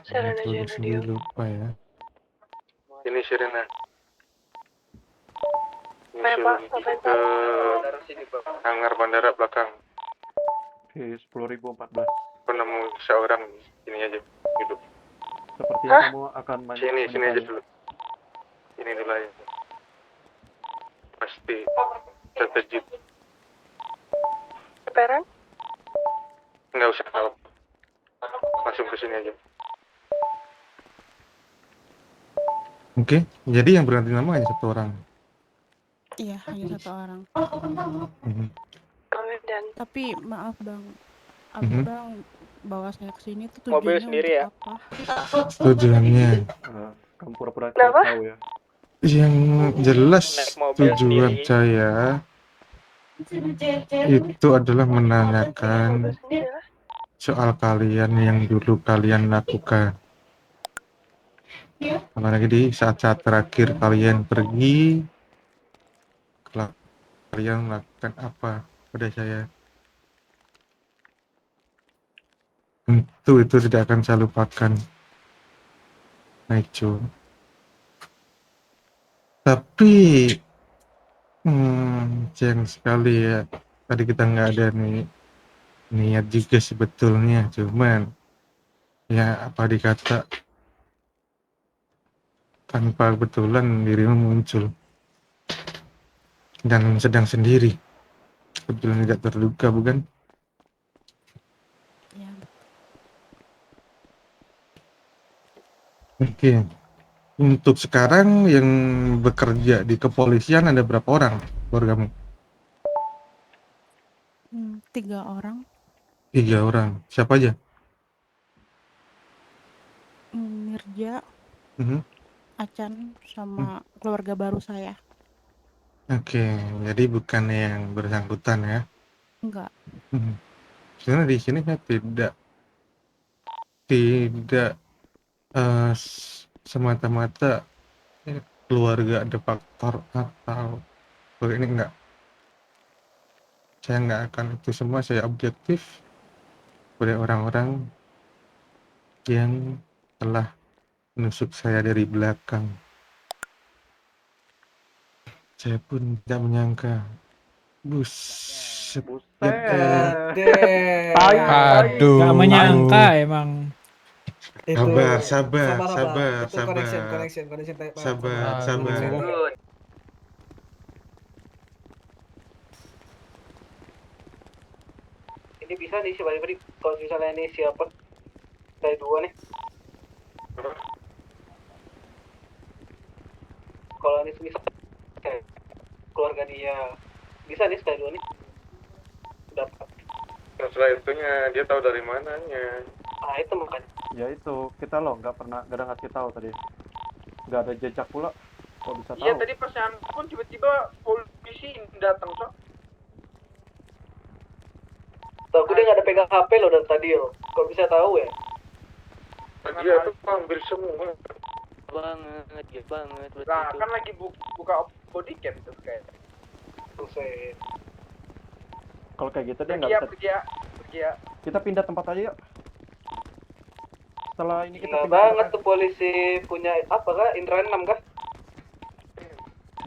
Serena Aku jangan sendiri radio. lupa ya. Ini Sirena. Apa ya, Pak? Apa Nyusul ke hangar bandara belakang. Oke, 10.014. Penemu seorang ini aja hidup. Sepertinya Hah? kamu akan Sini aja menyukai. dulu. Ini dulu aja. Pasti terkejut. Keperan? Nggak usah kalau langsung ke sini aja. Oke, jadi yang berganti nama hanya satu orang. Iya, hanya satu orang. Mhm. Dan Tapi maaf bang, Mhm. abang bawa saya ke sini tuh Mobil tujuannya sendiri untuk ya? apa? Tujuannya Kamu pura-pura tidak Kenapa? tahu ya. yang jelas Naik mobil tujuan sendiri. saya itu adalah menanyakan mobil sendiri lah. soal kalian yang dulu kalian lakukan. Apalagi di saat-saat terakhir kalian pergi, kalian melakukan apa pada saya? Tentu itu tidak akan saya lupakan, Naicho. Tapi sayang sekali ya, tadi kita nggak ada niat juga sebetulnya, cuman ya apa dikata tanpa kebetulan dirimu muncul dan sedang sendiri, kebetulan tidak terluka bukan? Ya, Oke. Untuk sekarang yang bekerja di kepolisian ada berapa orang keluargamu? 3 orang. 3 orang. Siapa aja? Mirja, Mhm. Acan, sama keluarga baru saya. Oke, jadi bukan yang bersangkutan ya? Enggak. Mhm. Sebenarnya di sini saya tidak semata-mata keluarga ada faktor atau ini enggak. Saya enggak akan itu semua, saya objektif pada orang-orang yang telah menusuk saya dari belakang. Saya pun tidak menyangka. Buset. Aduh. Gak menyangka emang. Sabar. Connection. Sabar. Ini bisa nih si balik kalau misalnya ini siapa dari 2 nih. Kalau ini misal keluarga dia bisa nih sekali 2 nih dapat. Nah, setelah itunya dia tahu dari mananya. Itu makanya. Ya itu, kita loh nggak ada ngasih tahu tadi. Nggak ada jejak pula. Kok bisa tahu? Iya tadi pas pun tiba-tiba polisi datang cok. Tahu gue dia nggak ada pegang HP lo dari tadi lo. Kok bisa tahu ya? Dia tuh ambil semua. banget. Nah kan lagi buka body cam tuh kayak. Buset. Kalau kayak gitu dia nggak bisa. Pergi ya. Kita pindah tempat aja yuk. Setelah ini kita Gila pindah banget tempat. tuh polisi punya apa kah? Indra 6 kah?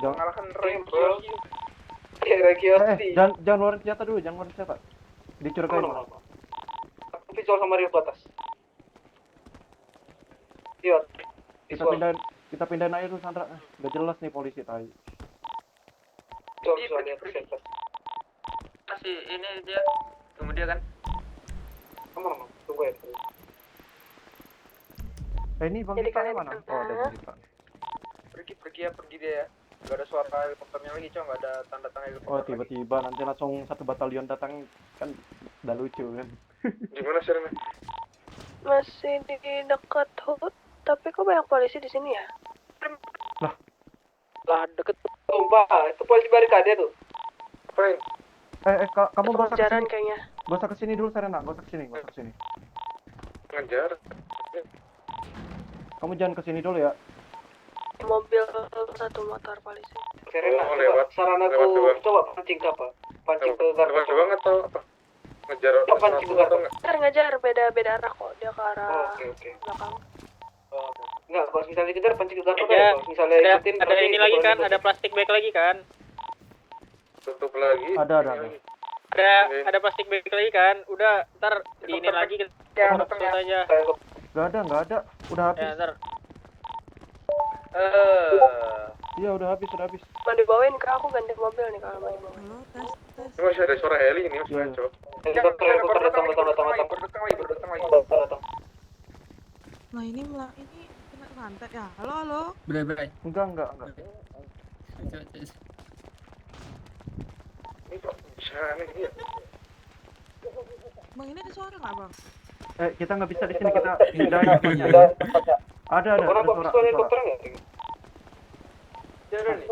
Mengalahkan Regiosi. Ya Regiosi. Jangan ngeluarin senjata dulu, dicurigain. Aku visual sama Rio ke atas. Iya. Kita pindahin aja dulu Sandra. Gak jelas nih polisi tadi. Visual lihat siapa. Masih ini dia kemudian kan. Kamu tunggu ya. Ini Bang Jadi Dita kalian mana? kenal? Oh, ada Bang Dita. Pergi dia ya. Gak ada suara helikopternya lagi cok, gak ada tanda-tanda helikopter. Oh, tiba-tiba nanti langsung 1 batalion datang, kan udah lucu kan. Gimana Sirena? Masih di dekat HUT, tapi kok banyak polisi di sini ya? Lah deket. Sumpah, itu polisi barikade tuh. Apain? Kamu gak usah Jalan kesini. kayaknya. Gak usah kesini dulu Serena, gak usah kesini. Ngejar. Kamu jangan kesini dulu ya. Mobil 1 motor polisi. Serena, Oh, coba lewat saran aku doang. coba pancing ke apa? Pancing ke Lewat doang atau apa? Ngejar Pancing ke atau enggak? Ngejar beda arah kok. dia ke arah Oh, oke. belakang. Oh, oke. Enggak, kalau misalnya dikejar pancing ke belakang Ya, aja. Kalau misalnya ikutin ada berarti ini lagi bakal kan, ribet. ada plastik bag lagi kan. Tutup lagi. Ada. Ada plastik bag lagi kan. Udah, ntar di ini lagi kita fokus aja. Nggak ada. Udah habis. Ya, ntar. Iya, udah habis. Mau dibawain ke aku ganti mobil nih kalau mau dibawain. Halo, tes. Ini masih ada suara heli ini, Mas Iya. Lanco. Helikopter datang. Berdekang lagi. Nah, ini kena rantai ya. Halo. Enggak. Ini kok bisa aneh dia. Bang, ini ada suara nggak, Bang? Kita nggak bisa di sini, kita pindahin tempatnya. Ada Orang kok suara. pistol helikopter enggak? Jalan nih.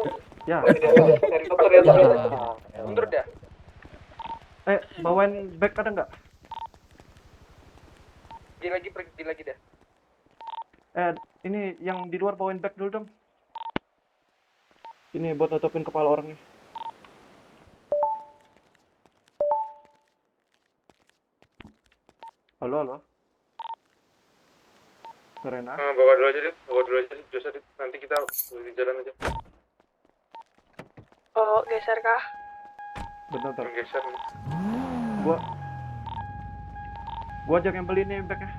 Ya. Helikopter ya. Mundur dah. Bawain bag ada nggak? Pergi lagi dah. Ini yang di luar bawain bag dulu dong. Ini buat nutupin kepala orangnya. Halo. Serena. Bawa dulu aja deh. Biasa nanti kita di jalan aja. Oh, geser kah? Bentar. Geser. Gua ajak yang beli nih bagnya.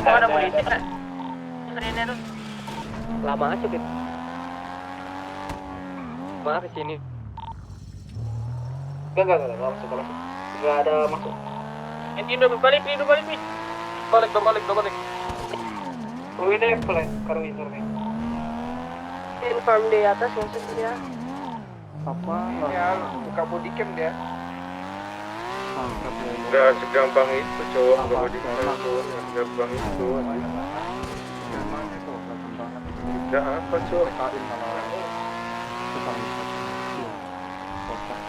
Ada polisi. Lama aja, Bib. Mana ke sini? Enggak masuk. Enggak ada masuk. Ini udah balik nih. Balik. Oh, ini play. Karung ini. Inform di atas nggak sih dia? Apa? Ya, buka body cam dia. Mantap ya. Udah segampang itu cowok, Apa? bawa di cowok, segampang itu. Gimana itu? Kelihatan banget. Udah apa cowok? Kain malah tukang kocak.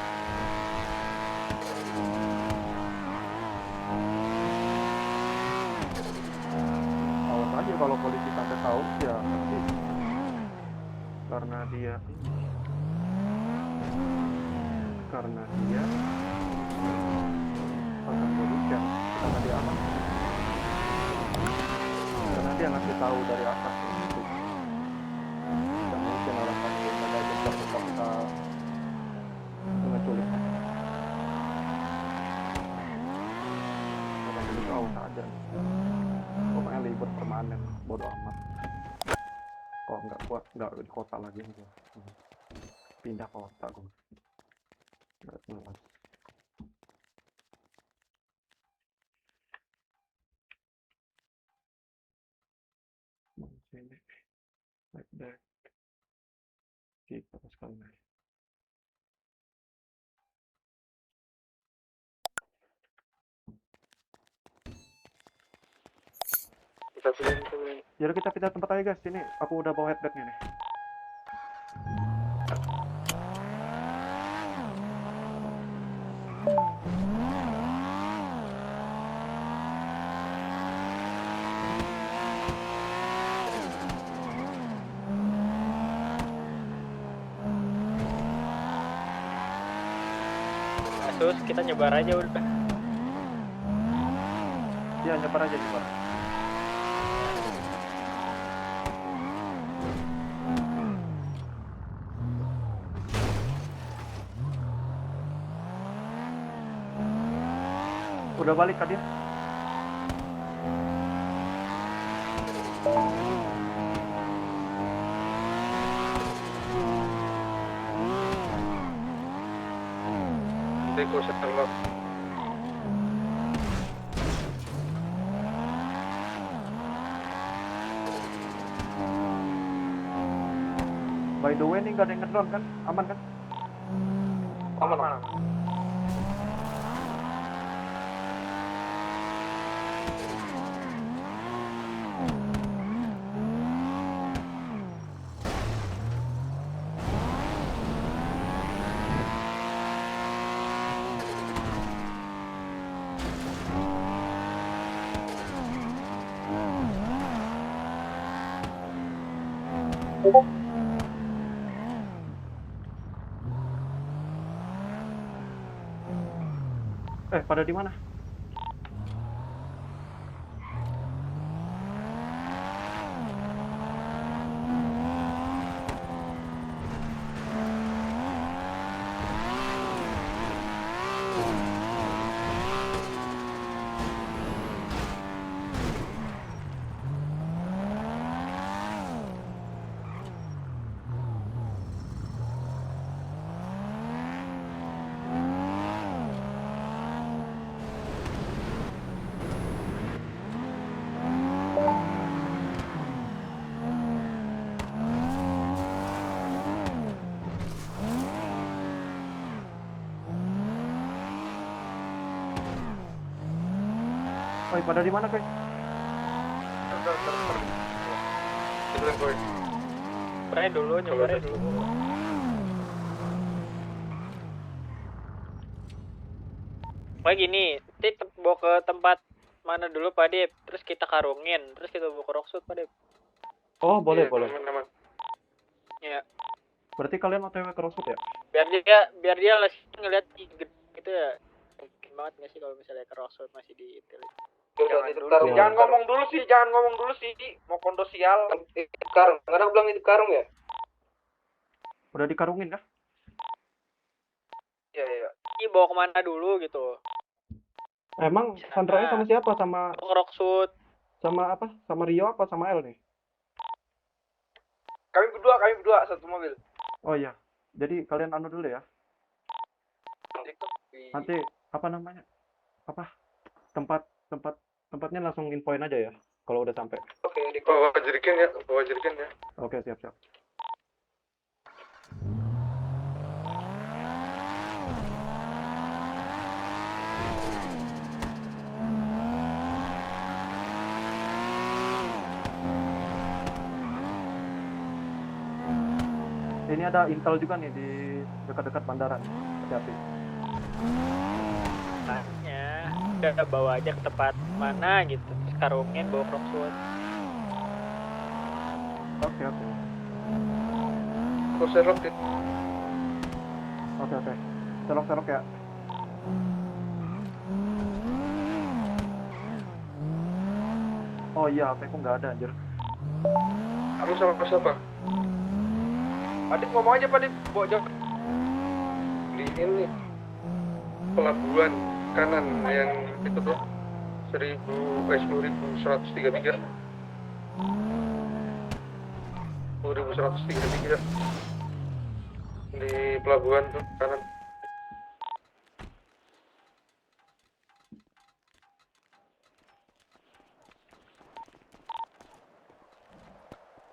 Awas aja kalau polisi sampai tahu ya pasti karena dia pasang polisi yang kita nggak diaman karena dia ngasih tahu dari atas itu. Dan mungkin orang tadi ada jejak kita menculik. Kita dulu tahu saja. Pokoknya libur permanen, bodo amat. Kok nggak di kota lagi gua. Pindah kota gua. Nggak jelas. Sini, like that. Kita sekali lagi. Kita pilih. Jadi kita pindah tempat aja guys. Sini aku udah bawa headbagnya nih. Terus kita nyebar aja udah. Iya nyebar aja nyebar. Udah balik kan dia? Teko Sherlock. By the way nih nggak ada yang ngedrone kan? Aman kan? Aman. Pada di mana? Pada di mana, guys? Nyobain dulu. Kayak gini, nanti bawa ke tempat mana dulu Pak Dip, terus kita karungin, terus kita bawa ke Rocksuit Pak Dip. Oh, boleh. Aman. Ya, Berarti kalian OTW ke Rocksuit ya? biar dia ngeliat gitu ya. Mungkin banget nggak sih kalau misalnya ke Rocksuit masih di Italy. Jangan ngomong dulu sih, mau kondosial. Karung, karena aku bilang itu karung ya? Udah dikarungin kah? Iya. Ini bawa kemana dulu gitu. Emang Sandra sama siapa? Sama Ke Rocksuit. apa? Sama Rio apa sama El nih? Kami berdua satu mobil. Oh iya. Jadi kalian anu dulu ya. Nanti apa namanya? Tempatnya langsung infoin aja ya kalau udah sampai. Oke, Bawa jerigen ya. Oke, siap. Ini ada intel juga nih di dekat-dekat bandara. Hati-hati. Udah bawa aja ke tempat mana gitu, terus karungin bawa ke Rocksuit. Oke. Kok serok ya? Oke. Serok ya. Oh iya, HP ku nggak ada anjir. Kamu sama siapa? Adit ngomong aja Pak Adit, bawa jauh. Di ini pelabuhan kanan yang itu tuh 10.133 di pelabuhan tuh kanan.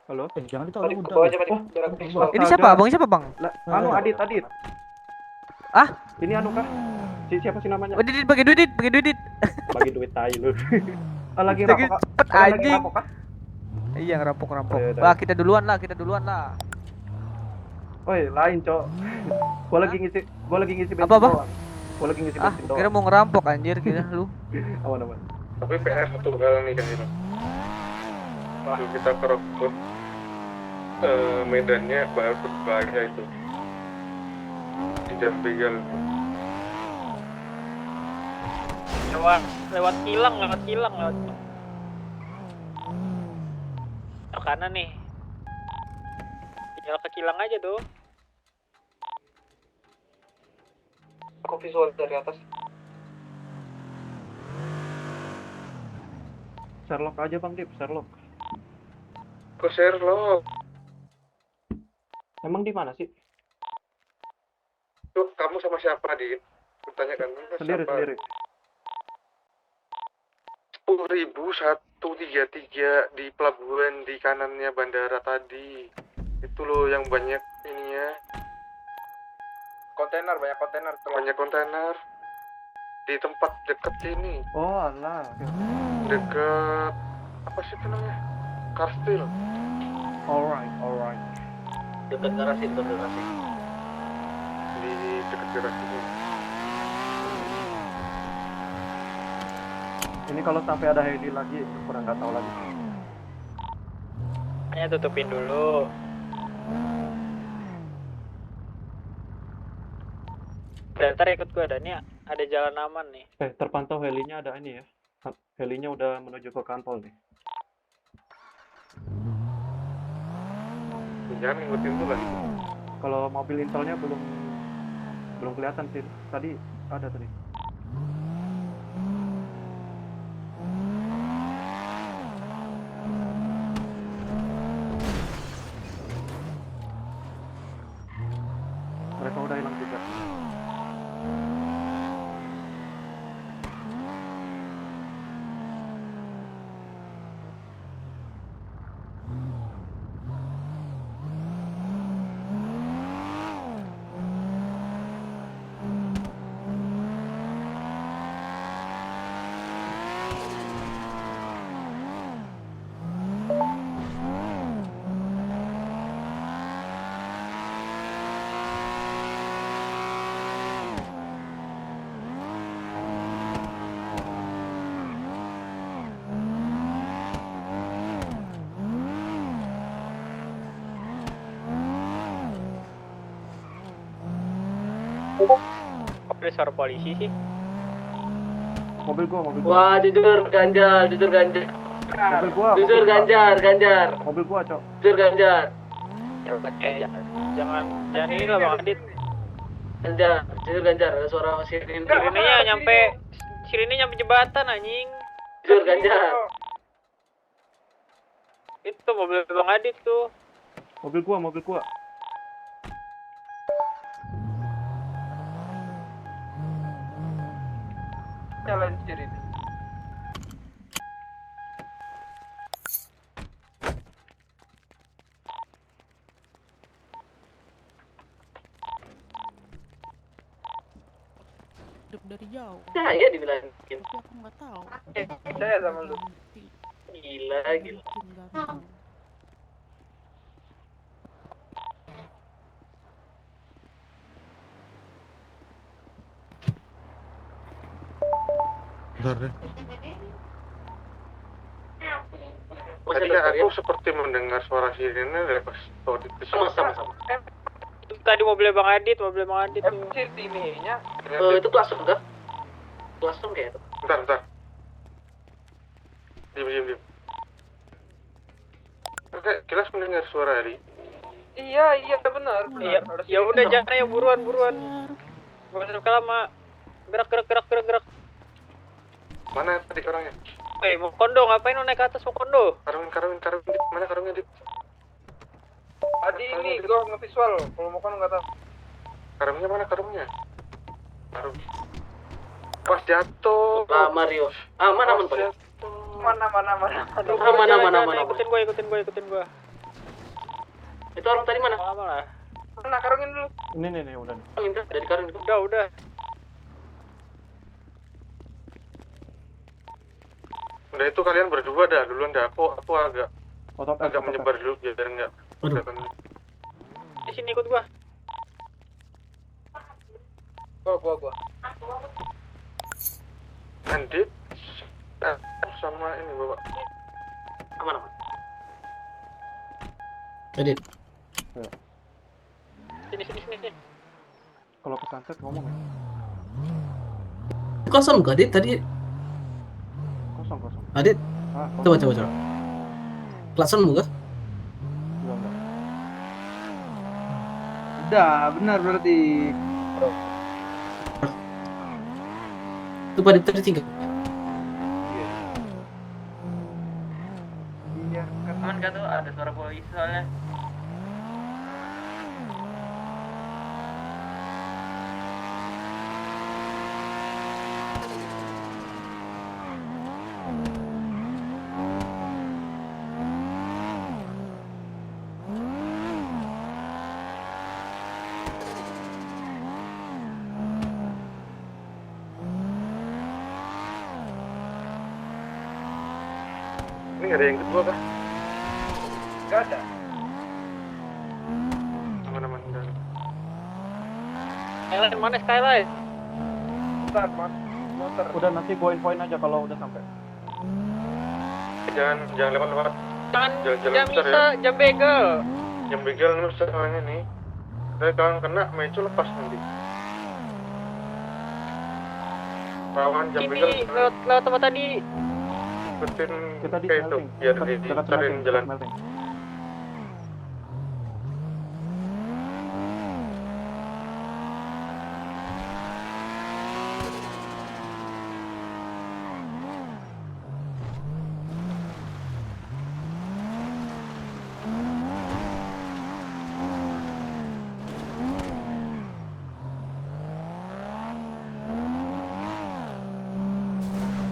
Halo? Jangan Pak Adit, ke bawah aja Pak Adit. Biar aku visual. Ini siapa? Abang siapa, Bang? Anu Adit. Ah? Ini anu kah? Siapa sih namanya? Oh, Didit bagi duit. Bagi duit tai lu. Lagi Lagi rampok. cepet Lagi anjing. rampok kah? Iya, ngerampok. Ya udah. Wah, kita duluan lah. Woi, lain, Cok. Gua lagi ngisi bensin Apa? doang. Gua lagi ngisi Ah, bensin kira doang. mau ngerampok anjir kira lu. Aman. Tapi PR satu hal nih kan ini. Waktu kita ke Rockwood, medannya berbahaya itu. Di Jalan Begal. Lewat kilang. Ke kanan nih. Tinggal ke kilang aja tuh. Aku visual dari atas. Sherlock aja Bang Dip, Sherlock. Kok Sherlock? Emang di mana sih? Tuh, kamu sama siapa, Dit? Bertanyakan Sendiri. 10.133 di pelabuhan di kanannya bandara tadi. Itu loh yang banyak ininya. Banyak kontainer. Banyak kontainer. Di tempat dekat sini. Oh, alah. Dekat apa sih itu namanya? Kastil. Alright. Dekat garasi. Di dekat garasi. Ini kalau sampai ada heli lagi, kurang nggak tahu lagi. Hanya tutupin dulu. Ntar ikut gua, ada nih, ada jalan aman nih. Terpantau helinya ada ini ya. Helinya udah menuju ke kantol nih. Jangan ngikutin tuh lagi. Kalau mobil intelnya belum kelihatan sih. Tadi ada tadi. Mereka udah hilang juga. Ada suara polisi sih. Mobil gua. Wah, jujur Ganjar. Mobil gua. Jujur Ganjar. Mobil gua, Cok. Jujur Ganjar. Jangan ini lah Bang Adit. Ganjar, jujur Ganjar, ada suara sirine. Sirinenya nyampe jembatan anjing. Jujur Ganjar. Itu mobil Bang Adit tuh. Mobil gua. Jalan sirine. Hidup dari jauh. Saya dibilangin. Tapi aku nggak tahu. Saya sama lu. Ganti. Gila. Mungkin ganti. Bentar deh. Tadi kan aku seperti mendengar suara sirine dari pas tadi. Sama. Itu tadi mobilnya Bang Adit tuh. Sirinenya. Itu klasem enggak? Klasem kayak itu. Bentar. Diam. Oke, jelas mendengar suara Heli. Iya benar. Iya, ya udah jangan ya buruan. Gak usah lama. Gerak. Mana tadi orangnya? Mau kondo, ngapain lu naik ke atas mau kondo? Karungin, Dit. Mana karungnya, Dit? Tadi ini gua nge-visual, kalau mau kan enggak tahu. Karungnya mana karungnya? Karung. Pas jatuh. Mario. Aman, Pak. Mana. Aduh, Mana. Ikutin gua. Itu orang tadi mana? Lama lah. Mana karungin dulu. Ini udah. Karungin dari karung itu. Udah. Udah itu kalian berdua dah duluan dah. Aku agak Otot menyebar dulu biar enggak kelihatan. Di sini ikut gua. Gua. Andit sama ini bapak. Aman. Adit. Sini. Kalau kesantet ngomong ya. Kosong gak Adit tadi? Kosong. Adit, Kosong. coba. Klakson enggak? Enggak. Udah, benar berarti. Itu pada tadi tinggal. Iya, Aman gak tuh ada suara polisi soalnya. Ini nggak ada yang kedua kah? Enggak ada. Aman dan. Skyline mana Skyline? Bentar, motor. Udah nanti poin aja kalau udah sampai. Jangan lewat. Jangan Jalan-jalan jam besar bisa, jam begal. Yang begal nih soalnya nih. Saya kalau kena mecu lepas nanti. Lawan jam begal Ini lewat tempat tadi. ikutin Kita di kayak itu smelting. biar Dekat dicariin smelting, jalan. dekat smelting.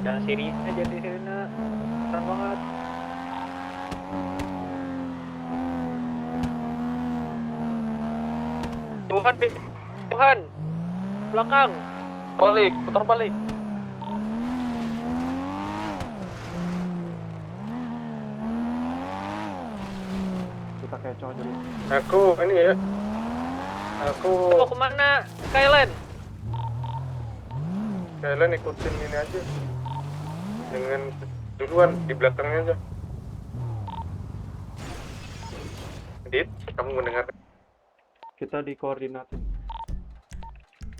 Dan sirine jadi sirine keren banget. Tuhan, Tuhan, belakang. Balik, putar balik. Kita kecoh aja dulu. Aku ini ya. Aku Mau kemana? Skyland. kalian ikutin ini aja. Dengan duluan di belakangnya aja. Dit, kamu mendengar? Kita di koordinatin.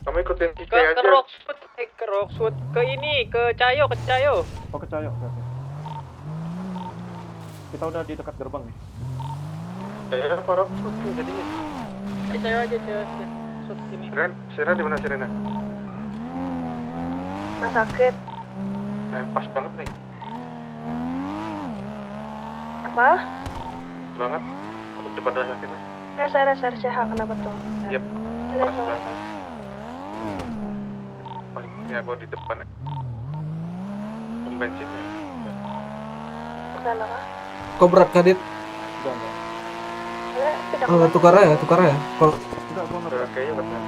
Kamu ikutin Kike Ke aja. Rockwood, ke Rockwood, ke ini, ke Cayo, ke Cayo. Oh, kecoh, oke. Kita udah di dekat gerbang nih. Ya, parah. Jadinya. Cayo aja, Cayo. Shoot ini. Sirena di mana Sirena? Rumah sakit. Pas banget nih. Apa? Banget. Aku depan rumah sakit. Rasa CH kenapa tuh? Yep. Ada Pas apa? banget. Ini aku di depan. Pom bensinnya. Kenapa? Kok berat Kadit? Enggak. Ada pindah Tukar ya. Kalau Enggak, gua enggak. Kayaknya benar.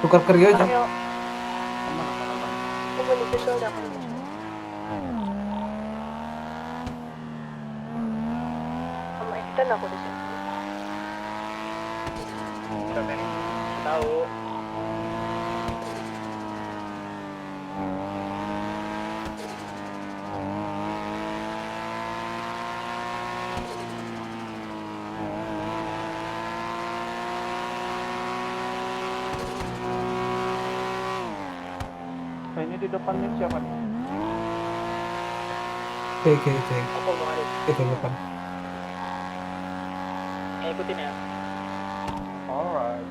tukar kerja aja. Ayo, Aman. aku mau nyusul udah aku nyusul. Sama Ethan aku di sini. Tahu. Nah, ini di depannya siapa nih? Oke. Aku mau ada. Kita depan. Ikutin ya. Alright.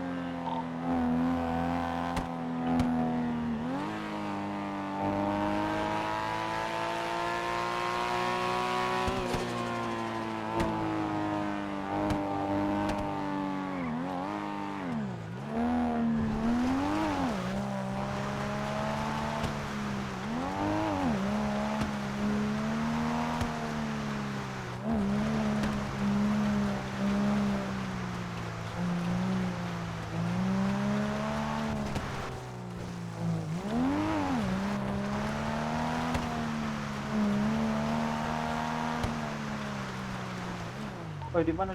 Oh, di mana?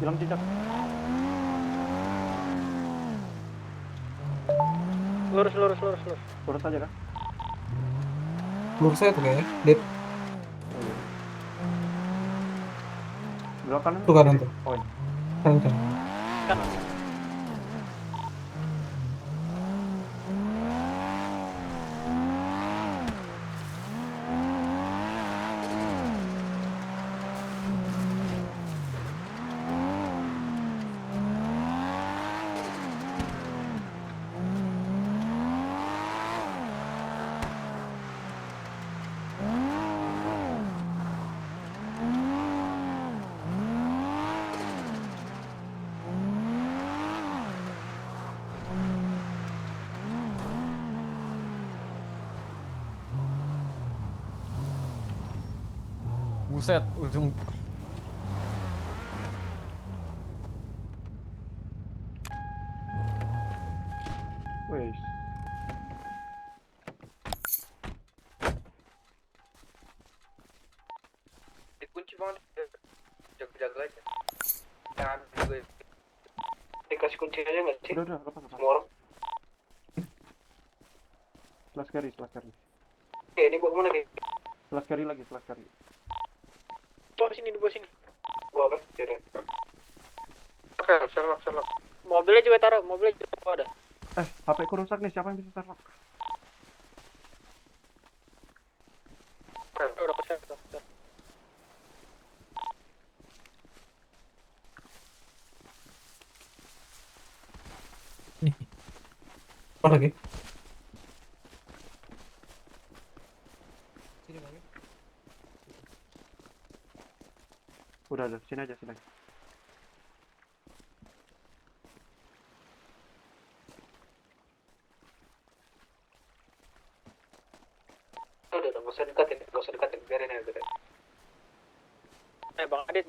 Hilang jejak. Lurus. Lurus aja kan? Lurus saya tuh kayaknya. Dit, Belok kanan. tuh kanan tuh. Oh, ini. Kanan. Kan. Buset, ujung Wes. Dikunci banget. Jaga-jaga aja. Jangan gue. Dikasih kunci aja nggak sih? Udah, lepas. Semua orang. Slash carry. Oke, ini bawa kemana nih? Slash carry lagi. Di bawah sini. Bawa apa? Yaudah. Sherlock. Mobilnya juga taruh, mobilnya juga ada. HP ku rusak nih, siapa yang bisa taruh? Udah pesan tuh. Apa lagi? Udah, sini aja, sini aja. Udah, nggak usah dekatin, biarin aja. Bang Adit.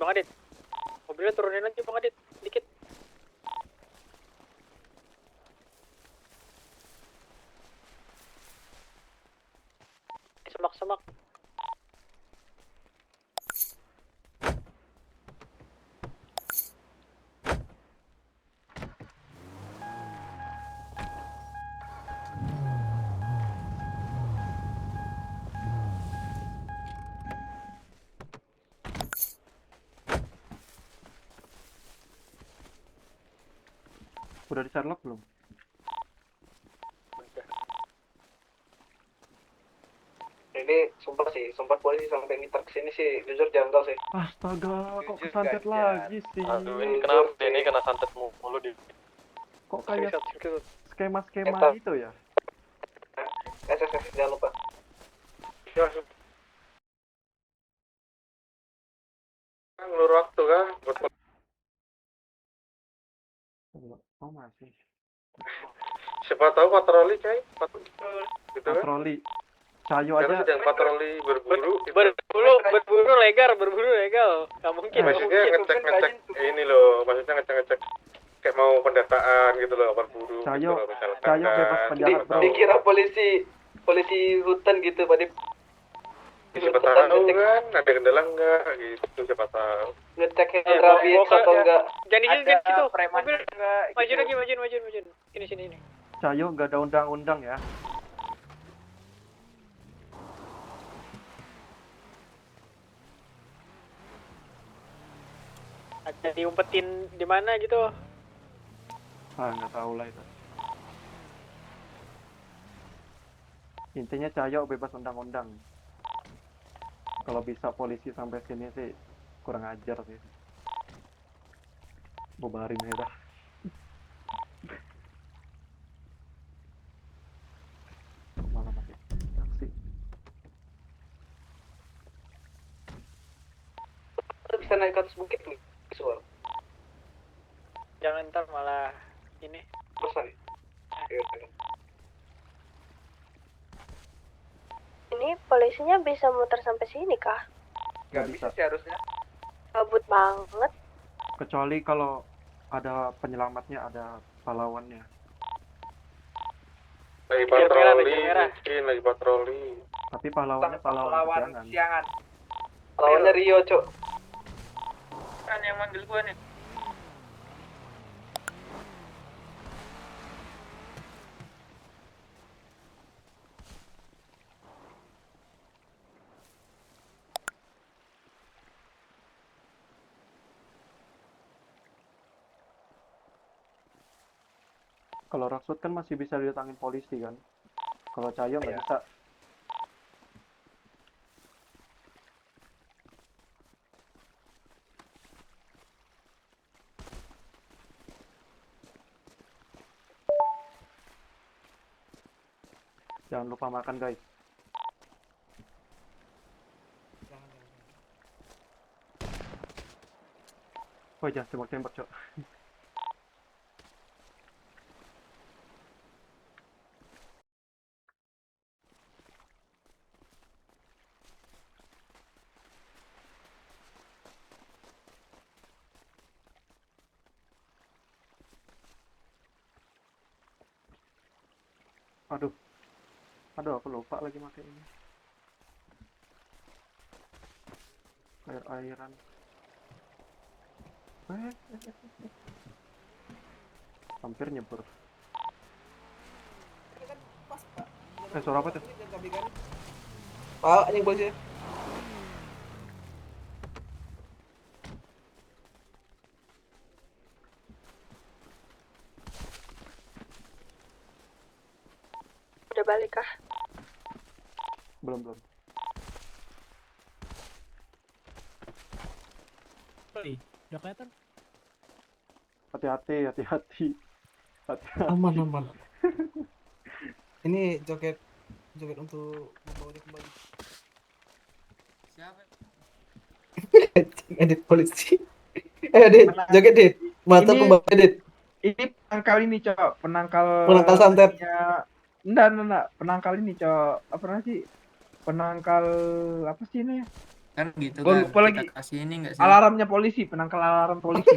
Mobilnya turunin aja Bang Adit, dikit. Semak-semak. Udah di Sherlock belum? Ini sumpah polisi sampai ngitar kesini sih, jujur jangan tahu sih. Astaga, kok Jujur, kesantet ganjar. lagi sih? Ini kenapa ini kena santet mulu di Kok kayak Screenshot. skema-skema Entar. gitu ya? SSS jangan lupa. ngelur waktu kan buat Oh masih. siapa tahu patroli coy gitu kan Patroli. Cayo karena aja. sedang patroli berburu gitu. Berburu legal. Nggak mungkin. Maksudnya ngecek ini loh, maksudnya ngecek kayak mau pendataan gitu loh, berburu Cayo, gitu loh, misalkan Cayo bebas kan. penjahat, bro. Dikira polisi hutan gitu pada Siapa tahu kan ada kendala enggak gitu, siapa tahu. ngecek yang rabies atau enggak. Jangan di situ, gitu. preman Mobil enggak. maju lagi, maju. Sini. Cayo nggak ada undang-undang ya. Ada diumpetin di mana gitu. Nggak tahu lah itu. Intinya Cayo bebas undang-undang. Kalau bisa polisi sampai sini sih kurang ajar sih. Bubarin aja dah. Malah masih taksi. Bisa naik ke atas bukit nih, visual. Jangan ntar malah ini. Pesan. Ini polisinya bisa muter sampai sini kah? Nggak bisa. sih harusnya. Kabut banget. Kecuali kalau ada penyelamatnya, ada pahlawannya. Lagi Bendera merah, patroli, bendera merah. mungkin lagi patroli. Tapi pahlawannya pahlawan kesiangan. siangan. Lawannya Rio, Cok. Kan yang manggil gua nih. Kalau Raksud kan masih bisa didatangin polisi kan. Kalau Cayo nggak bisa. Jangan lupa makan guys. Oh jangan tembak-tembak Cok. Aduh aku lupa lagi pakai ini. Air-airan. Hampir nyebur. Suara apa tuh? Pak, anjing polisi. balik kah? Belum. Udah kelihatan? Hati-hati. Aman. Ini joget untuk membawanya kembali. Siapa? Edit polisi. Dit, joget Dit. Mata Ini- pembawa Dit. Ini penangkal ini, Cok. Penangkal santet. Enggak. Penangkal ini, Cok. Apa namanya sih? Penangkal apa sih ini? Kan gitu Gua kan. lupa lagi. Kita kasih ini enggak sih? Alarmnya polisi, penangkal alarm polisi.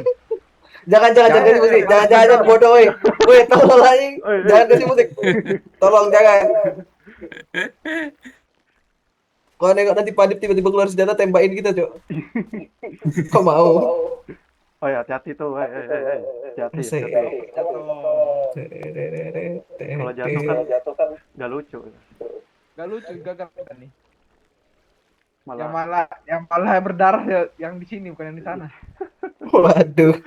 Jangan kasih musik. Jangan bodoh woi. Woi, tolong anjing. Jangan kasih musik. Tolong jangan. Kalau nengok nanti Padip tiba-tiba keluar senjata tembakin kita, Cok. Kok mau? Oh ya, hati-hati tuh. Hati-hati. Asik. Kalau jatuh kan nggak lucu. Gak lucu, gagal nih. Malah Yang malah berdarah ya yang di sini bukan yang di sana. Waduh.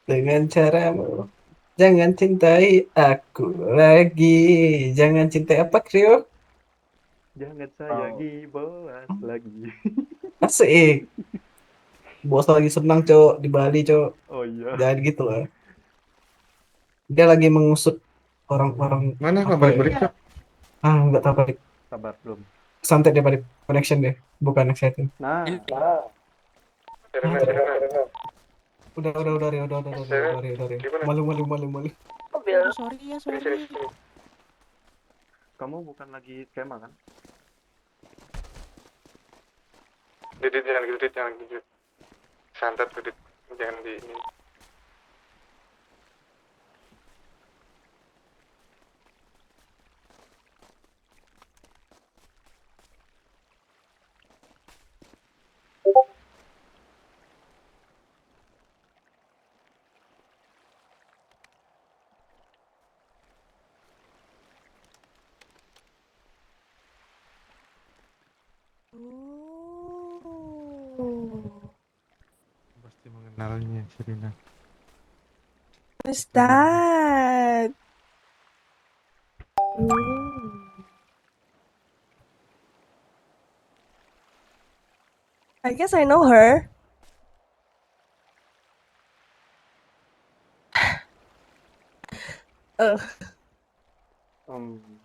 Dengan caramu, jangan cintai aku lagi. Jangan cintai apa, Krio? jangan sayangi bos lagi. Asik. Bos lagi senang, Cok, di Bali, Cok. Oh iya. Jangan gitu lah. Dia lagi mengusut orang-orang. Mana apa kok balik-balik, ya? Cok? Nggak tahu, Padip. Sabar belum. Santai dia, Padip. Connection deh, bukan exciting. Nah, Udah, Rio. Malu. Mobil. Sorry ya, Sini, sorry. sini. kamu bukan lagi skema kan? Didit, jangan gitu. Santet, Didit. Jangan di ini. Pasti mengenalnya, Serina. What's that? I guess I know her.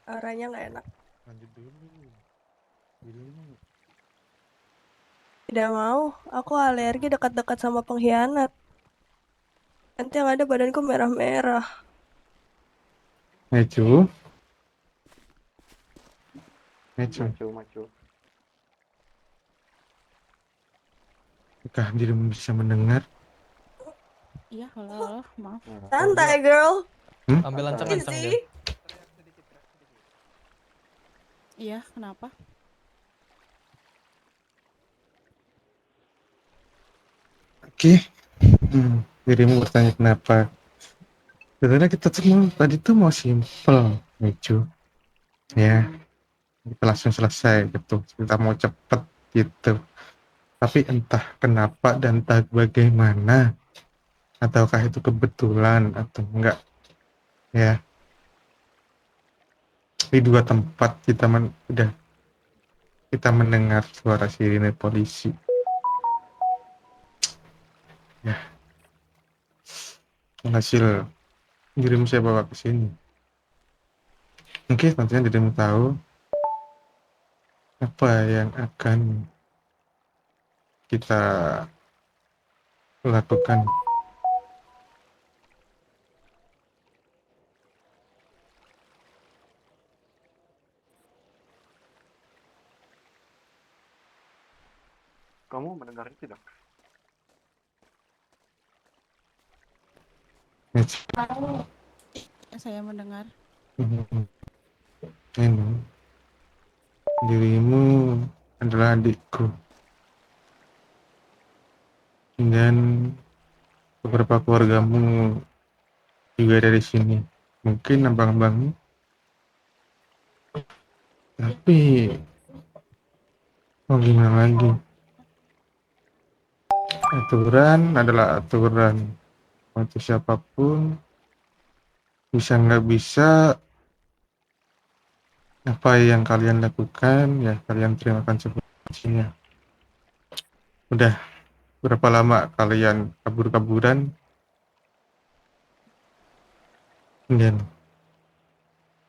Auranya nggak enak. Lanjut dulu. Tidak mau. Aku alergi dekat-dekat sama pengkhianat. Nanti yang ada badanku merah-merah. Maju. Maju. Apakah dirimu bisa mendengar? Iya, halo, maaf. Santai, girl. Ambil lancang-lancang Easy. dia. Iya, kenapa? Oke. Dirimu bertanya kenapa? Sebenarnya kita semua tadi tuh mau simple, Maju. Ya, kita langsung selesai gitu. Kita mau cepet gitu. Tapi entah kenapa dan entah bagaimana, ataukah itu kebetulan atau enggak, ya. Di dua tempat kita mendengar suara sirine polisi. Ya. Hasil dirimu saya bawa ke sini. Oke, tentunya dirimu tahu apa yang akan kita lakukan. Kamu mendengar itu tidak? Ya, saya mendengar. Ini dirimu adalah adikku dan beberapa keluargamu juga dari sini. Mungkin abang-abangmu, tapi mau gimana lagi? Aturan adalah aturan. Untuk siapapun bisa nggak bisa Apa yang kalian lakukan, ya kalian terima konsekuensinya. Udah berapa lama kalian kabur-kaburan, dan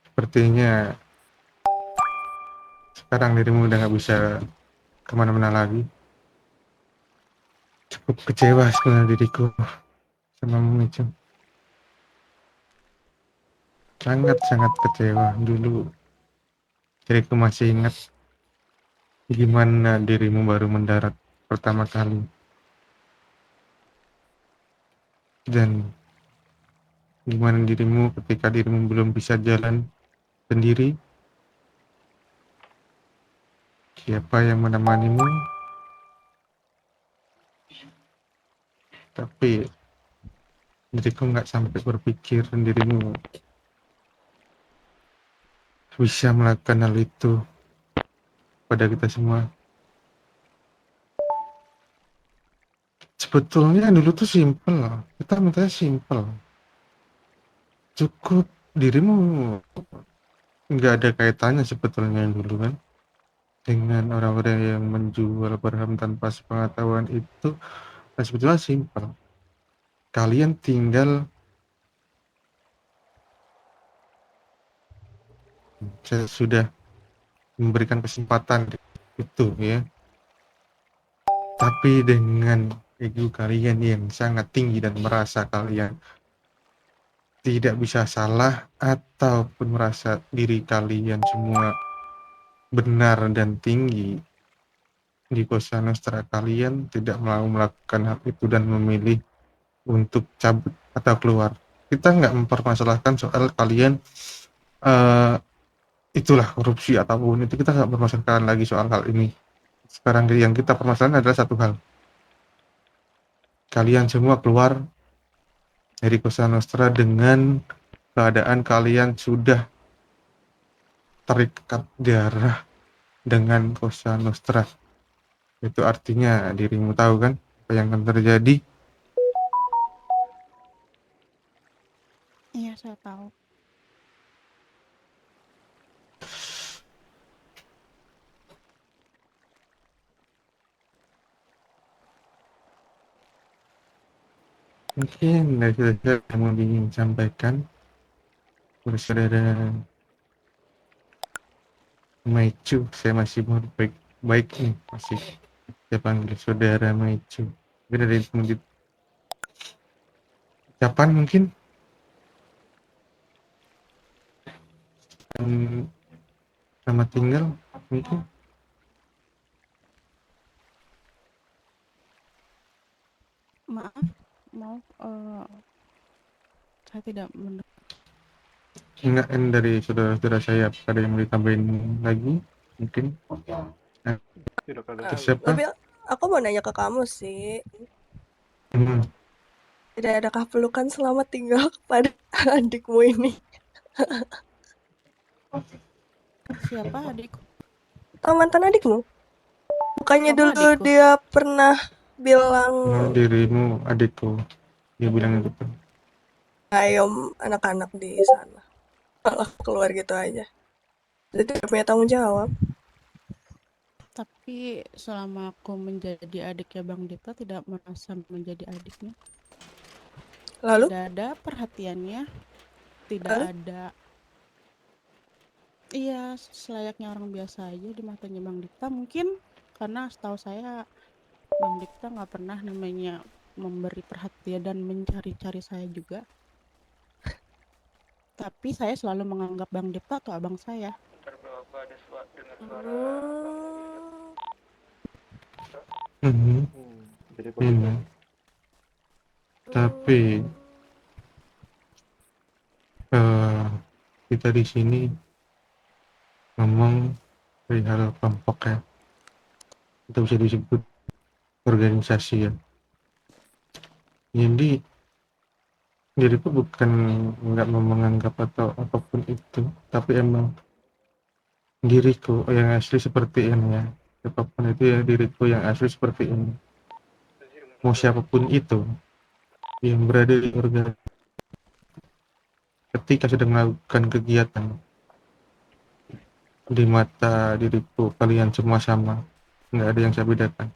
sepertinya sekarang dirimu udah nggak bisa kemana-mana lagi. Cukup kecewa sebenarnya diriku sama Micu. Sangat-sangat kecewa. Dulu diriku masih ingat gimana dirimu baru mendarat pertama kali. Dan gimana dirimu ketika dirimu belum bisa jalan sendiri. Siapa yang menemanimu? Tapi diriku nggak sampai berpikir dirimu bisa melakukan hal itu pada kita semua. Sebetulnya dulu tuh simple, kita mintanya simple. Cukup dirimu nggak ada kaitannya sebetulnya yang dulu kan dengan orang-orang yang menjual berham tanpa sepengetahuan itu. Nah, sebetulnya simple. Kalian tinggal saya sudah memberikan kesempatan itu ya. Tapi dengan ego kalian yang sangat tinggi dan merasa kalian tidak bisa salah ataupun merasa diri kalian semua benar dan tinggi, di Cosa Nostra kalian tidak mau melakukan hal itu dan memilih untuk cabut atau keluar. Kita nggak mempermasalahkan soal kalian itulah korupsi ataupun itu, kita nggak permasalahkan lagi soal hal ini. Sekarang yang kita permasalahkan adalah satu hal. Kalian semua keluar dari Cosa Nostra dengan keadaan kalian sudah terikat darah dengan Cosa Nostra. Itu artinya dirimu tahu kan apa yang akan terjadi. Iya, saya tahu. Mungkin dari saudara yang mau disampaikan oleh saudara Maicu. Saya masih baik nih, masih saya panggil saudara Maicu. Mungkin ada ucapan mungkin selamat tinggal mungkin. Maaf, saya tidak mendengar. Enggak, dari saudara-saudara saya ada yang mau ditambahin lagi mungkin. Tidak ada. Siapa? Lebih, aku mau nanya ke kamu sih. Hmm. Tidak adakah pelukan selamat tinggal kepada adikmu ini? Siapa adikku? Tahu mantan adikmu? Bukannya Kamu dulu adikku? dia pernah bilang Dirimu adikku, dia bilang gitu. ayo anak-anak di sana. Malah keluar gitu aja. Jadi tidak punya tanggung jawab. Tapi selama aku menjadi adiknya Bang Dita tidak merasa menjadi adiknya. Lalu? Tidak ada perhatiannya, tidak Lalu? ada. Iya, selayaknya orang biasa aja di matanya Bang Dita. Mungkin karena setahu saya Bang Dita nggak pernah namanya memberi perhatian dan mencari-cari saya juga. Tapi saya selalu menganggap Bang Dita atau abang saya. Jadi begitu. Tapi kita di sini ngomong perihal kelompok ya, itu bisa disebut organisasi ya. Jadi diriku bukan nggak mau menganggap atau apapun itu, tapi emang diriku yang asli seperti ini ya. Apapun itu ya, diriku yang asli seperti ini. Mau siapapun itu yang berada di organisasi, ketika sedang melakukan kegiatan di mata diriku kalian semua sama, nggak ada yang saya bedakan.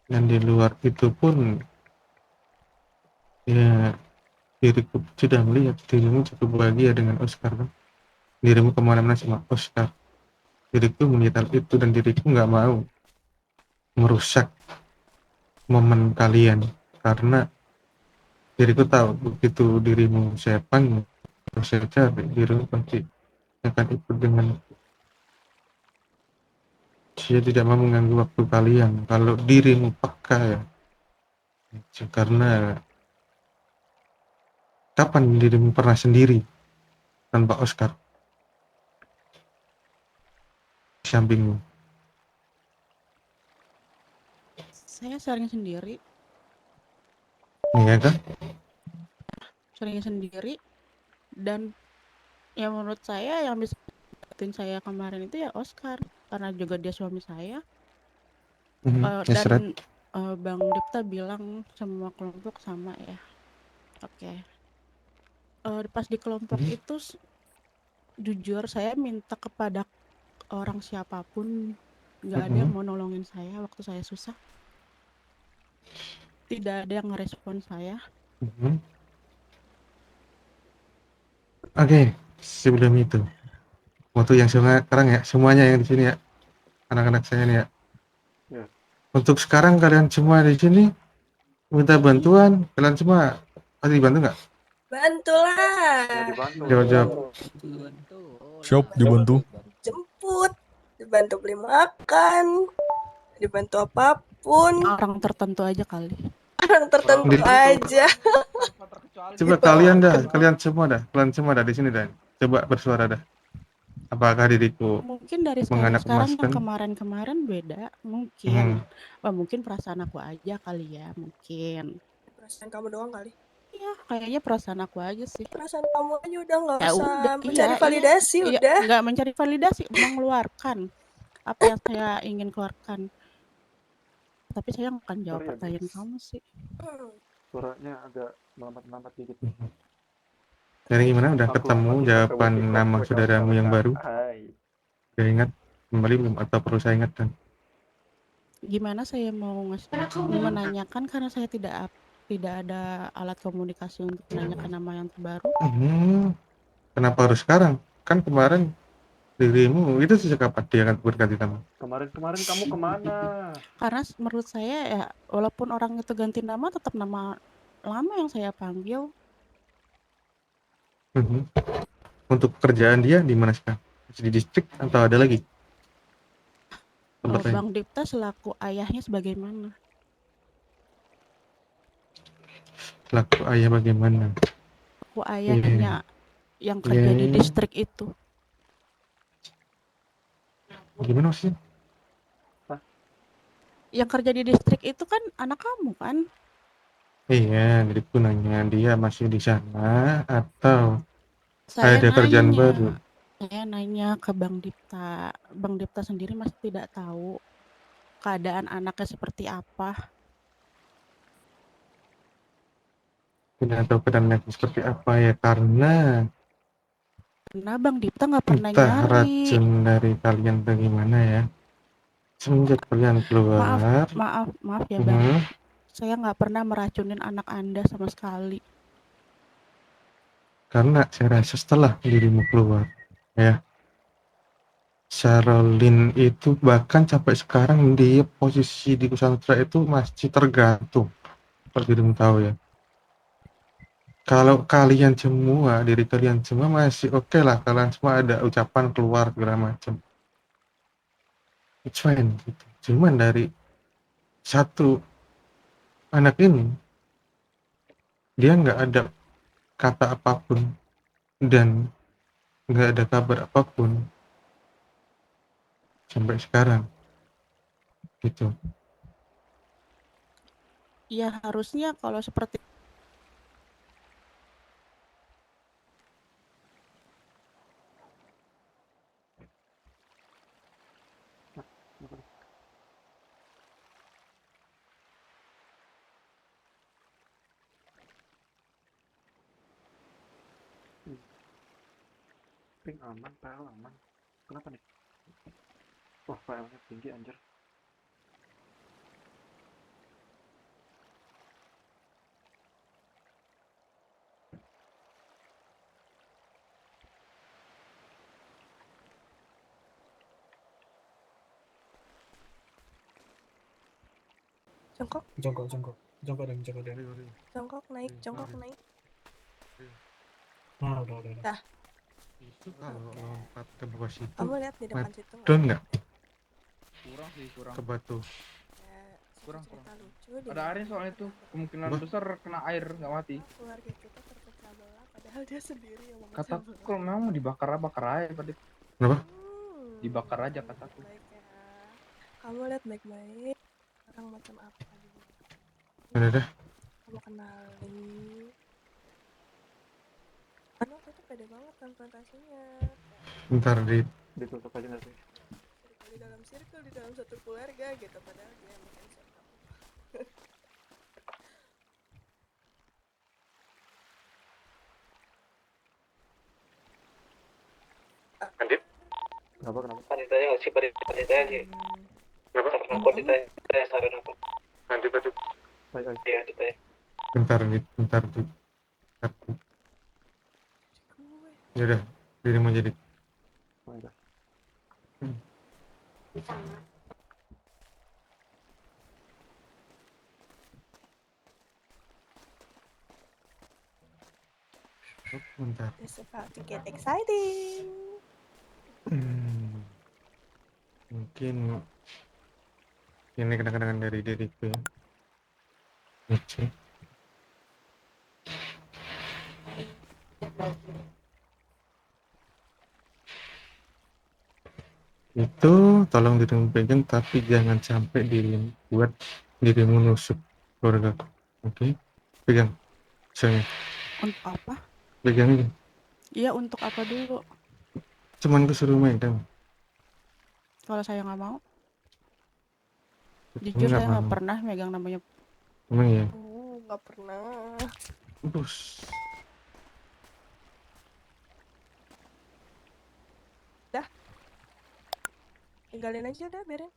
Dan di luar itu pun ya diriku sudah melihat dirimu cukup bahagia dengan Oscar kan. Dirimu kemana-mana sama Oscar. Diriku melihat hal itu dan diriku nggak mau merusak momen kalian karena diriku tahu begitu dirimu saya panggil atau saya cari dirimu pasti akan ikut dengan saya tidak mau mengganggu waktu kalian kalau dirimu peka ya. Karena kapan dirimu pernah sendiri tanpa Oscar di sampingmu? Saya sering sendiri, Iya kan? dan ya menurut saya yang bisa dapetin saya kemarin itu ya Oscar, karena juga dia suami saya. Yes, right. Dan Bang Dipta bilang semua kelompok sama ya. Oke. Pas di kelompok itu jujur saya minta kepada orang siapapun, nggak ada yang mau nolongin saya waktu saya susah. Tidak ada yang ngerespon saya. Oke, sebelum itu waktu yang sekarang ya, semuanya yang di sini ya, anak-anak saya nih ya. Ya. Untuk sekarang kalian semua di sini minta bantuan, kalian semua pasti dibantu nggak? Bantulah. Ya dibantu. Jawab. Siap, dibantu. Jemput, dibantu beli makan, dibantu apapun. Orang tertentu aja kali. Orang tertentu aja. Coba kalian semua dah di sini dah. Coba bersuara dah. Apakah diriku Mungkin dari menganak sekarang yang emaskan? kemarin-kemarin beda, mungkin. Mungkin perasaan aku aja kali ya, mungkin. Perasaan kamu doang kali. Iya, kayaknya perasaan aku aja sih. Perasaan kamu aja udah nggak Ya usah udah, mencari iya, validasi, iya, udah. nggak mencari validasi, mengeluarkan apa yang saya ingin keluarkan. Tapi saya nggak akan jawab pertanyaan kamu sih. Suaranya agak melambat-lambat dikit. Dari gimana udah Aku ketemu lagi jawaban pakai nama wake up saudaramu yang baru? Hai. Udah ingat kembali belum atau perlu saya ingatkan? Gimana saya mau menanyakan karena saya tidak ada alat komunikasi untuk menanyakan nama yang terbaru. Kenapa harus sekarang? Kan kemarin dirimu itu sejak kapan dia akan berganti nama? Kemarin kamu kemana? Karena menurut saya ya walaupun orang itu ganti nama tetap nama lama yang saya panggil. Untuk pekerjaan dia di mana sekarang? Masih di distrik atau ada lagi? Bang Dipta selaku ayahnya sebagaimana? Selaku ayah bagaimana? Selaku ayahnya yang kerja di distrik itu. Gimana sih? Yang kerja di distrik itu kan anak kamu kan? Iya, diriku nanya dia masih di sana atau Saya ada kerjaan baru? Saya nanya ke Bang Dipta. Bang Dipta sendiri masih tidak tahu keadaan anaknya seperti apa. Tidak tahu keadaannya seperti apa ya karena Bang Dipta nggak pernah entah nyari. racun dari kalian bagaimana ya. Semenjak kalian keluar. Maaf ya Bang. Saya nggak pernah meracunin anak Anda sama sekali. Karena saya rasa setelah dirimu keluar, ya, Sharolin itu bahkan sampai sekarang dia posisi di Nusantara itu masih tergantung. Kalau dirimu tahu ya. Kalau kalian semua, diri kalian semua masih oke lah, kalian semua ada ucapan keluar segala macam. It's fine gitu. Cuman dari satu anak ini, dia nggak ada kata apapun dan nggak ada kabar apapun sampai sekarang gitu. Ya harusnya kalau seperti Ping aman, PL aman. Kenapa nih? Wah, PL-nya tinggi anjir. Jongkok, Jongkok, jongkok. Jongkok deng, jongkok deng. jongkok naik, jongkok naik. Nah, udah. Dah, Itu kalau lompat ke bawah situ, kamu lihat di depan situ nggak? down nggak? Kurang sih, kurang. Ke batu. Ya, Kurang, cerita lucu di Ada airnya soalnya tuh, kemungkinan Apa? besar kena air nggak mati. keluarga kita terpecah belah, padahal dia sendiri yang memecah Kataku belah. kalau memang mau dibakar bakar aja tadi. Kenapa? Dibakar aja kataku. Baik ya. Kamu lihat baik-baik orang macam apa dia. Udah. Kamu kenalin. Anu waktu itu pede banget konfrontasinya. Bentar di Ditutup aja nggak sih? Di dalam circle, di dalam satu keluarga gitu, padahal dia yang bikin circle. Andit, Kenapa? Panitanya nggak sih, panitanya sih. kenapa? Kenapa ditanya saran aku? Andit. Baik. Iya, ditanya. bentar di. Ya udah, dirimu jadi. Baik. Bentar. It's about to get exciting. Mungkin ini kenang-kenangan dari diriku ya. Oke. Itu tolong dirimu pegang, tapi jangan sampai dirimu buat dirimu nusuk keluarga. Oke? Pegang. Misalnya, Untuk apa? pegang ini. Iya, untuk apa dulu? Cuman kesuruh megang. Kalau saya nggak mau, Kamu jujur saya nggak mau. pernah megang namanya. Emang ya? Nggak pernah. Bus. Tinggalin aja udah, biarin.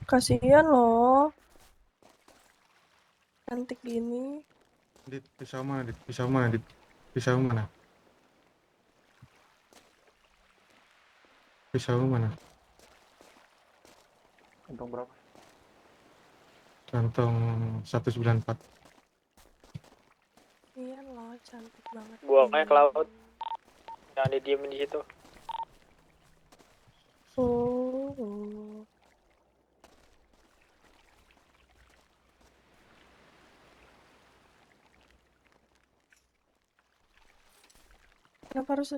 Kasihan loh. Cantik gini. Dit, pisau mana, Dit? Pisau mana, Dit? Pisau mana? Pisau mana? Untung berapa? Kantong 194. Iya loh, cantik banget. Buangnya ke laut. Jangan didiemin di situ. Oh. Kenapa harus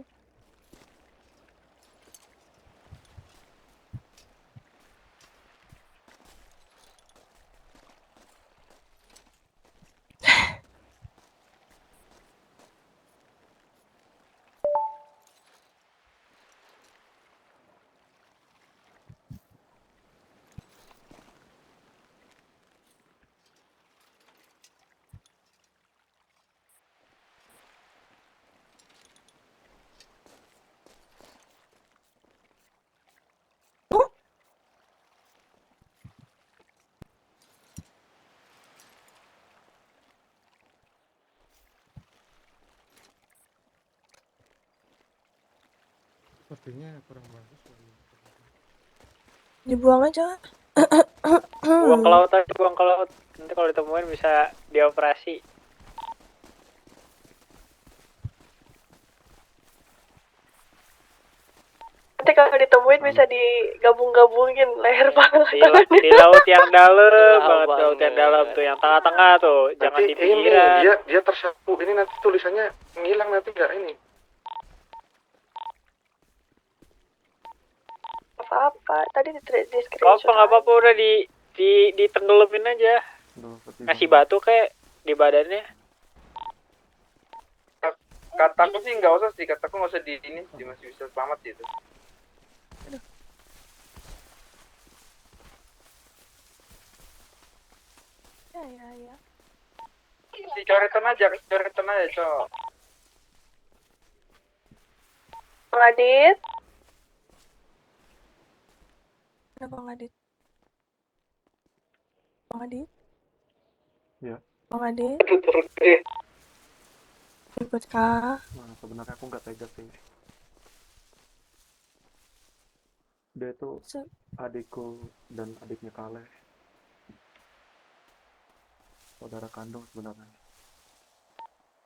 Sepertinya kurang bagus. dibuang aja? Buang ke laut aja, buang ke laut. Nanti kalau ditemuin bisa dioperasi. Nanti kalau ditemuin bisa digabung-gabungin leher banget. Di laut yang dalam banget, laut yang dalam tuh, yang tengah-tengah tuh, jangan Nanti di pinggiran. ini dia tersapu. Ini nanti tulisannya ngilang nanti nggak ini. Apa-apa, tadi di Apa screenshot. nggak apa-apa, udah ditenggelamin aja. Ngasih batu kayak di badannya. Kataku sih nggak usah sih, kataku nggak usah di ini, dia masih bisa selamat gitu. Ya. Si coretan aja, cok. Bang Adit. Ada Bang Adit. Bang Adit. Ya. Bang Adit. Terus deh. Ikut kah? Nah, sebenarnya aku nggak tega sih. Dia itu adikku dan adiknya Kale. Saudara kandung sebenarnya.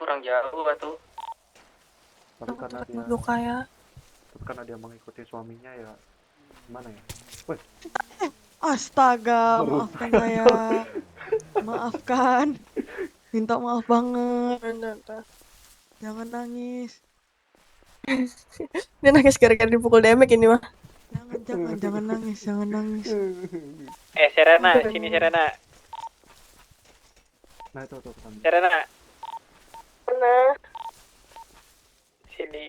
Kurang jauh tuh. Tapi karena dia Luka ya. mengikuti suaminya ya gimana ya? Wih, Astaga, maafkan saya. Maafkan. Minta maaf banget. Bentar. Jangan nangis. Dia nangis gara-gara dipukul demek ini mah. Jangan nangis, jangan nangis. Serena, sini Serena. nah itu petani. Serena, Mana? sini.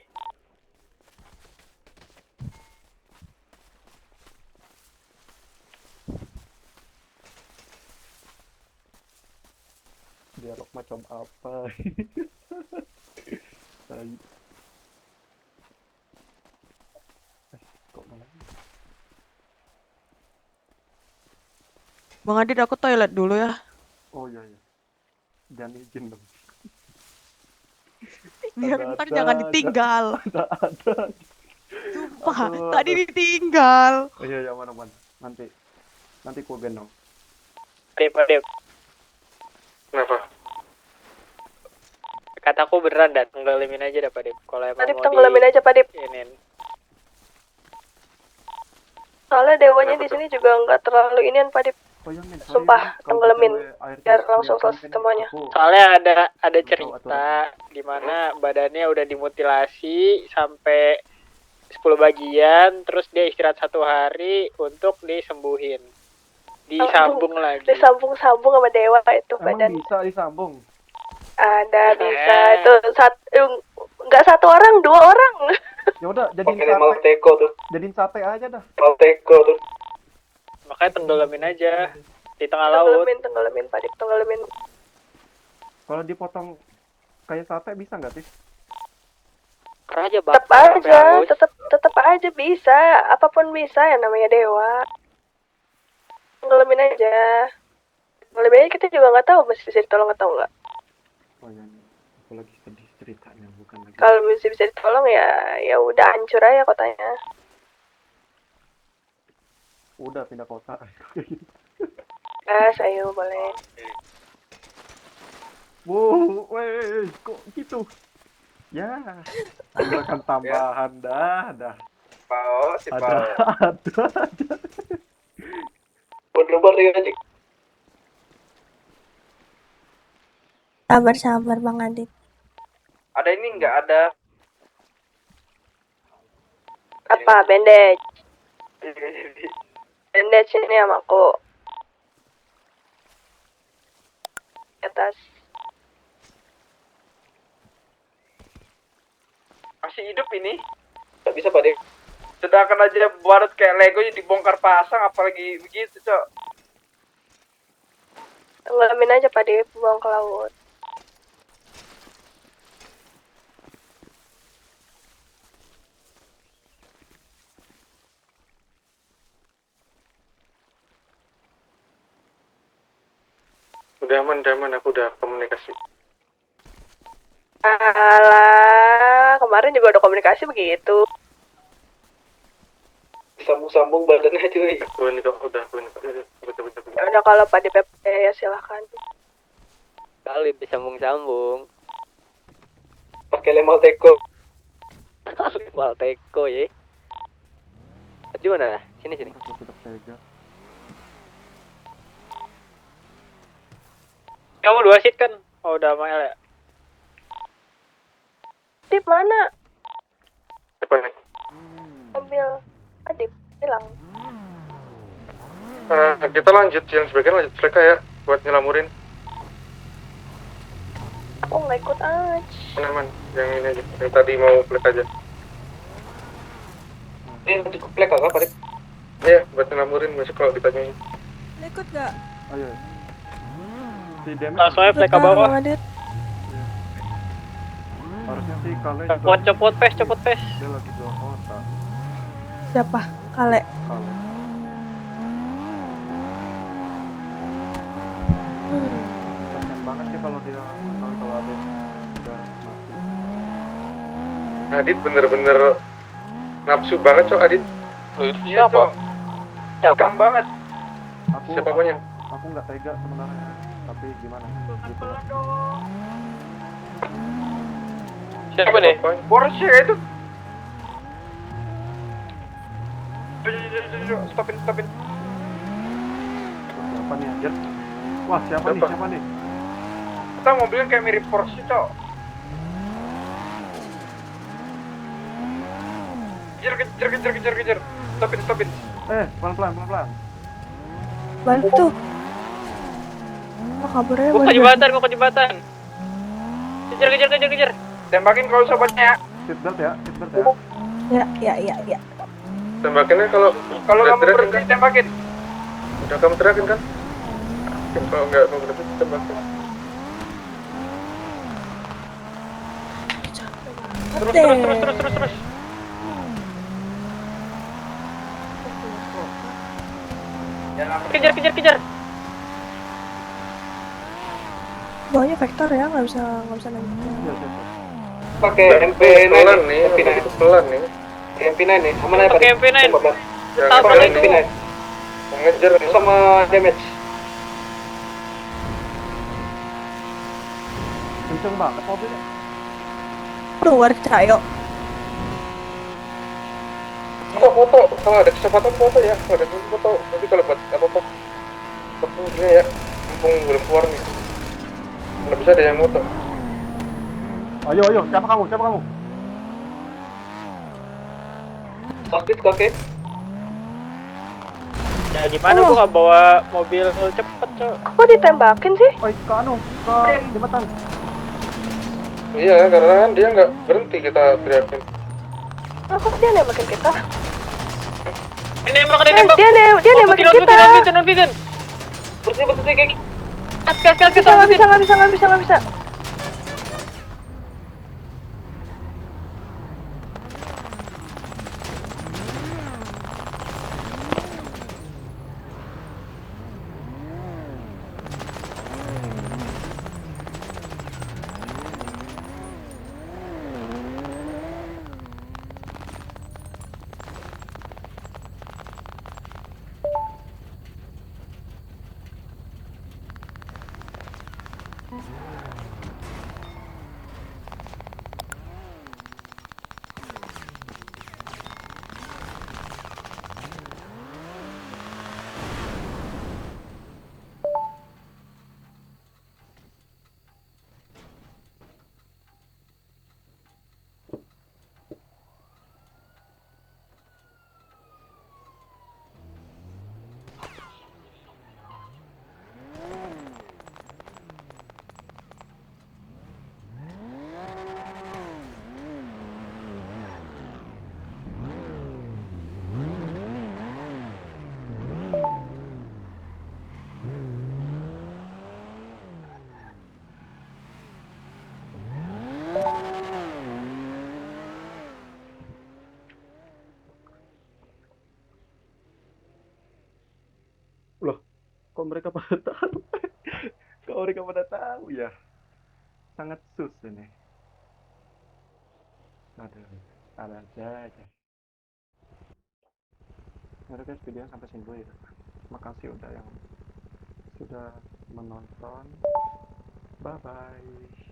Dialog macam apa? Tai. Kok malah? Bang Adit, aku toilet dulu ya. Oh iya. Jangan izin dong. Biar ntar jangan ditinggal. Ada. Sumpah, tadi ditinggal. Oh iya, mana. Nanti ku gendong. Adip. Kenapa? Kataku beneran dah, tenggelamin aja dah Pak Dip. Kalau emang Adip mau tenggelamin aja Pak Dip. Inin. Soalnya dewanya di sini juga nggak terlalu inian Pak Dip. Oh iya, Min. Sumpah, tenggelamin. Biar langsung selesai semuanya. Soalnya ada cerita di mana badannya udah dimutilasi sampai 10 bagian, terus dia istirahat 1 hari untuk disembuhin. Disambung lagi. Disambung-sambung sama dewa itu Emang badan. bisa disambung? Ada bisa itu nggak 1 orang 2 orang. Ya udah, jadiin Pakai Malteko tuh. Jadiin sate aja dah. Malteko tuh. Makanya tenggelamin aja di tengah laut. Tenggelamin Pak Dip, tenggelamin. Kalau dipotong kayak sate bisa nggak sih? Aja Tetap aja, tetap aja bisa. Apapun bisa ya namanya dewa. Tenggelamin aja. Tenggelamin aja, kita juga nggak tahu masih bisa ditolong atau enggak. Oh iya, aku lagi sedih ceritanya, bukan lagi. Kalau masih bisa ditolong ya udah hancur aja kotanya. Udah pindah kota. Ayo boleh. Wow, weh, kok gitu? Ya, gerakan tambahan dah. Pao. Ada. Berubah aja. Sabar Bang Adit. Ada ini nggak ada? Apa bandage? Bandage ini sama aku. Di atas. Masih hidup ini? Nggak bisa Pak Dip. Sedangkan aja buat kayak Lego dibongkar pasang, apalagi begitu, Cok. Tenggelamin aja Pak Dip, buang ke laut. Udah aman, aku udah komunikasi. Alah, kemarin juga udah komunikasi begitu. Sambung-sambung badannya cuy. Ini kok udah. Ya udah kalau Pak Dip ya silahkan. Kali disambung-sambung. Pakai Malteko. Malteko ya. Di mana? Sini. Aku sudah tega. Kamu 2 seat kan? Oh udah sama El ya? Dip mana? Apa nih? Ambil. Adip hilang. Kita lanjut, yang sebagian lanjut mereka ya buat nyelamurin. Aku nggak ikut aja. Aman, yang ini aja, yang tadi mau klik aja. Ini untuk plek apa Pak? Iya, buat ngelamurin masuk kalau ditanyain. Ikut gak? Ayo. Si Demet Langsung aja plek ke bawah. harusnya sih Kale Copot pes. dia lagi keluar kota. Siapa? Kale. Kale. Kasian banget sih kalau dia kalau ada udah mati. Adit bener-bener nafsu banget cok Adit. Itu siapa? Gampang banget. Siapa punya? Aku nggak tega sebenarnya, tapi gimana? Gitu lah. Siapa nih? Porsche itu. Stopin. Siapa nih anjir? Wah, siapa nih? Kita mobilnya kayak mirip Porsche, Cok. Kejar. Stopin. Pelan-pelan. Bantu. Oh, kaburnya Gua ke jembatan. Kejar. Tembakin kalau sobatnya. Seatbelt ya. Ya. Tembakinnya kalau Kamu teriakin berhenti, kan? tembakin. Udah kamu teriakin kan? Kalau nggak mau berhenti tembakin. Terus. Kejar. Bawahnya vektor ya, nggak bisa nanya. Pakai MP9 pelan nih, itu pelan nih. MP9 nih. Mana ya, Pak? Pakai MP9. Jangan Apa pelan itu? nih. Mengejar nih. Sama damage. Kenceng banget mobilnya. Keluar Cayo. Foto. Kalau ada kesempatan foto ya. Kalau ada kesempatan foto. Nanti kalau buat apa-apa. Fotonya ya. Mumpung belum keluar nih. Kalau bisa ada yang foto. Ayo, siapa kamu? Oke. Ya gimana gua nggak bawa mobil cepet, Cok. Kok ditembakin sih? Oi, ke jembatan. Iya, karena kan dia nggak berhenti kita teriakin. Kok dia nembakin kita? Ini nembak. Dia nembakin kita. Non-vision. Bersih kayak Nggak bisa. Kok mereka pada tahu? Kok mereka pada tahu ya? Sangat sus ini. Ada aja. Udah guys, video sampai sini dulu ya. Makasih udah menonton. Bye bye.